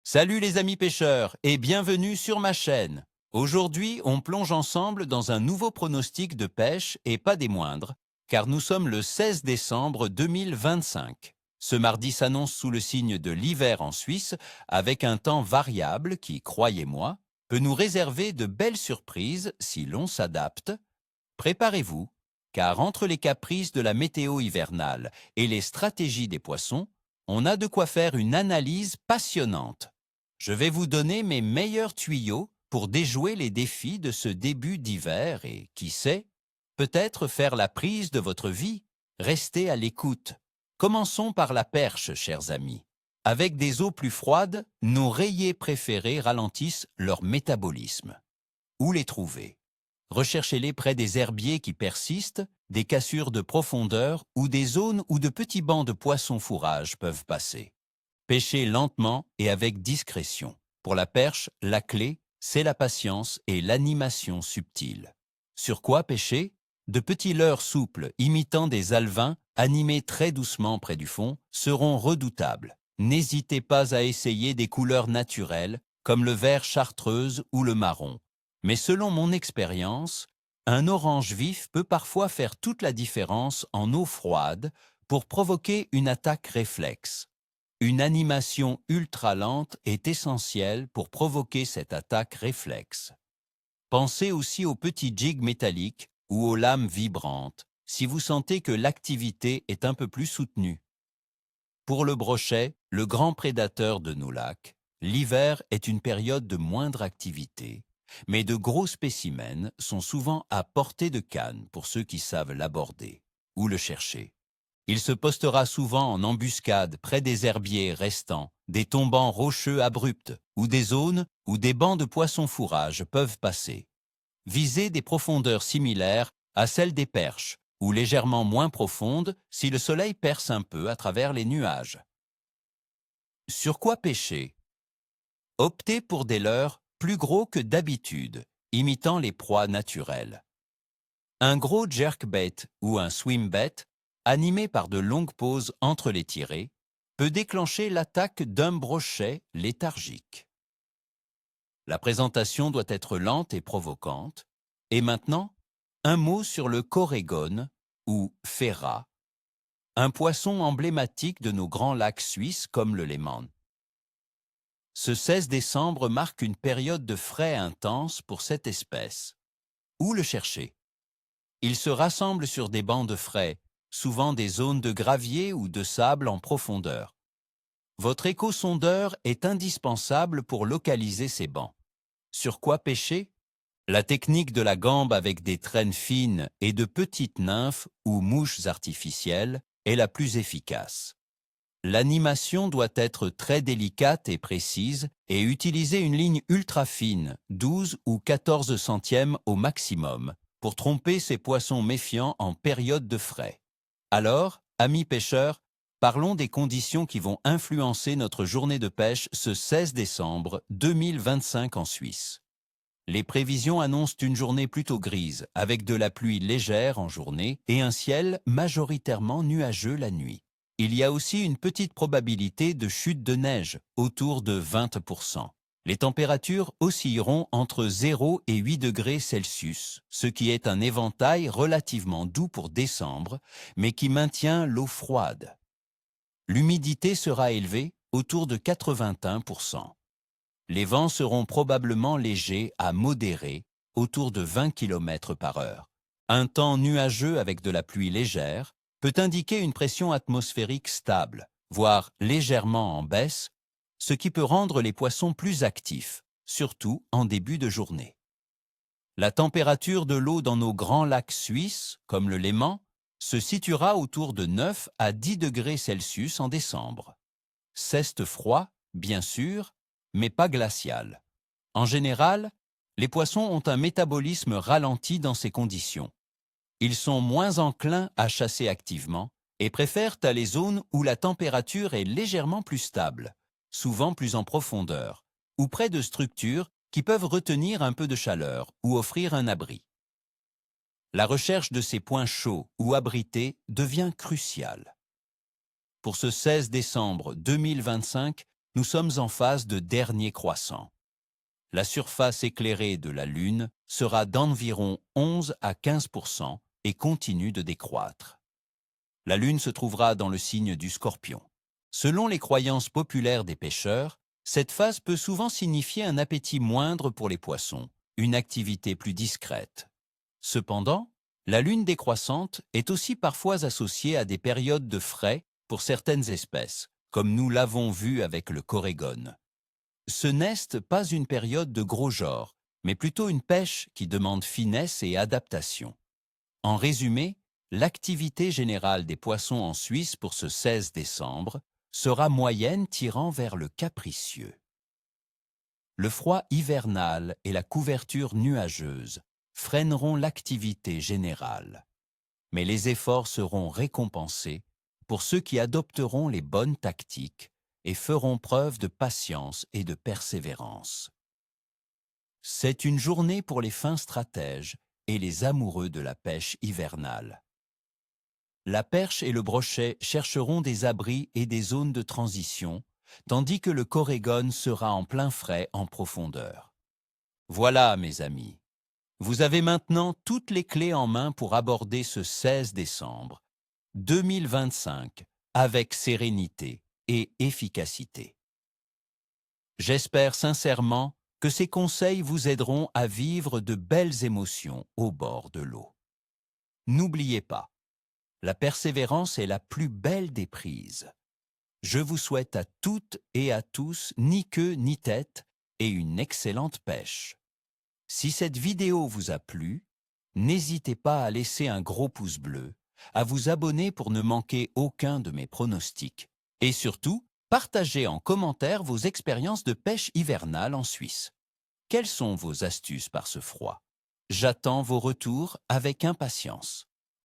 Salut les amis pêcheurs et bienvenue sur ma chaîne. Aujourd'hui, on plonge ensemble dans un nouveau pronostic de pêche et pas des moindres, car nous sommes le 16 décembre 2025. Ce mardi s'annonce sous le signe de l'hiver en Suisse, avec un temps variable qui, croyez-moi, peut nous réserver de belles surprises si l'on s'adapte. Préparez-vous, car entre les caprices de la météo hivernale et les stratégies des poissons, on a de quoi faire une analyse passionnante. Je vais vous donner mes meilleurs tuyaux pour déjouer les défis de ce début d'hiver et, qui sait, peut-être faire la prise de votre vie. Restez à l'écoute. Commençons par la perche, chers amis. Avec des eaux plus froides, nos rayés préférés ralentissent leur métabolisme. Où les trouver? Recherchez-les près des herbiers qui persistent, des cassures de profondeur ou des zones où de petits bancs de poissons fourrage peuvent passer. Pêchez lentement et avec discrétion. Pour la perche, la clé, c'est la patience et l'animation subtile. Sur quoi pêcher? De petits leurres souples, imitant des alevins, animés très doucement près du fond, seront redoutables. N'hésitez pas à essayer des couleurs naturelles, comme le vert chartreuse ou le marron. Mais selon mon expérience, un orange vif peut parfois faire toute la différence en eau froide pour provoquer une attaque réflexe. Une animation ultra lente est essentielle pour provoquer cette attaque réflexe. Pensez aussi aux petits jigs métalliques ou aux lames vibrantes si vous sentez que l'activité est un peu plus soutenue. Pour le brochet, le grand prédateur de nos lacs, l'hiver est une période de moindre activité, mais de gros spécimens sont souvent à portée de canne pour ceux qui savent l'aborder ou le chercher. Il se postera souvent en embuscade près des herbiers restants, des tombants rocheux abrupts ou des zones où des bancs de poissons fourrage peuvent passer. Visez des profondeurs similaires à celles des perches ou légèrement moins profondes si le soleil perce un peu à travers les nuages. Sur quoi pêcher? Optez pour des leurres plus gros que d'habitude, imitant les proies naturelles. Un gros jerkbait ou un swimbait, animé par de longues pauses entre les tirées, peut déclencher l'attaque d'un brochet léthargique. La présentation doit être lente et provocante. Et maintenant, un mot sur le corégone ou ferrat, un poisson emblématique de nos grands lacs suisses comme le Léman. Ce 16 décembre marque une période de frais intense pour cette espèce. Où le chercher? Il se rassemble sur des bancs de frais, souvent des zones de gravier ou de sable en profondeur. Votre échosondeur est indispensable pour localiser ces bancs. Sur quoi pêcher? La technique de la gambe avec des traînes fines et de petites nymphes ou mouches artificielles est la plus efficace. L'animation doit être très délicate et précise et utiliser une ligne ultra fine, 12 ou 14 centièmes au maximum, pour tromper ces poissons méfiants en période de frais. Alors, amis pêcheurs, parlons des conditions qui vont influencer notre journée de pêche ce 16 décembre 2025 en Suisse. Les prévisions annoncent une journée plutôt grise, avec de la pluie légère en journée et un ciel majoritairement nuageux la nuit. Il y a aussi une petite probabilité de chute de neige, autour de 20%. Les températures oscilleront entre 0 et 8 degrés Celsius, ce qui est un éventail relativement doux pour décembre, mais qui maintient l'eau froide. L'humidité sera élevée, autour de 81%. Les vents seront probablement légers à modérés, autour de 20 km par heure. Un temps nuageux avec de la pluie légère peut indiquer une pression atmosphérique stable, voire légèrement en baisse, ce qui peut rendre les poissons plus actifs, surtout en début de journée. La température de l'eau dans nos grands lacs suisses, comme le Léman, se situera autour de 9 à 10 degrés Celsius en décembre. Ceste froid, bien sûr, mais pas glacial. En général, les poissons ont un métabolisme ralenti dans ces conditions. Ils sont moins enclins à chasser activement et préfèrent aller zones où la température est légèrement plus stable, souvent plus en profondeur, ou près de structures qui peuvent retenir un peu de chaleur ou offrir un abri. La recherche de ces points chauds ou abrités devient cruciale. Pour ce 16 décembre 2025, nous sommes en phase de dernier croissant. La surface éclairée de la Lune sera d'environ 11 à 15% et continue de décroître. La Lune se trouvera dans le signe du Scorpion. Selon les croyances populaires des pêcheurs, cette phase peut souvent signifier un appétit moindre pour les poissons, une activité plus discrète. Cependant, la Lune décroissante est aussi parfois associée à des périodes de frai pour certaines espèces, comme nous l'avons vu avec le corégone. Ce n'est pas une période de gros genre, mais plutôt une pêche qui demande finesse et adaptation. En résumé, l'activité générale des poissons en Suisse pour ce 16 décembre sera moyenne tirant vers le capricieux. Le froid hivernal et la couverture nuageuse freineront l'activité générale. Mais les efforts seront récompensés pour ceux qui adopteront les bonnes tactiques et feront preuve de patience et de persévérance. C'est une journée pour les fins stratèges et les amoureux de la pêche hivernale. La perche et le brochet chercheront des abris et des zones de transition, tandis que le corégone sera en plein frais en profondeur. Voilà, mes amis. Vous avez maintenant toutes les clés en main pour aborder ce 16 décembre 2025 avec sérénité et efficacité. J'espère sincèrement que ces conseils vous aideront à vivre de belles émotions au bord de l'eau. N'oubliez pas, la persévérance est la plus belle des prises. Je vous souhaite à toutes et à tous ni queue ni tête et une excellente pêche. Si cette vidéo vous a plu, n'hésitez pas à laisser un gros pouce bleu, à vous abonner pour ne manquer aucun de mes pronostics et surtout, partagez en commentaire vos expériences de pêche hivernale en Suisse. Quelles sont vos astuces par ce froid? J'attends vos retours avec impatience.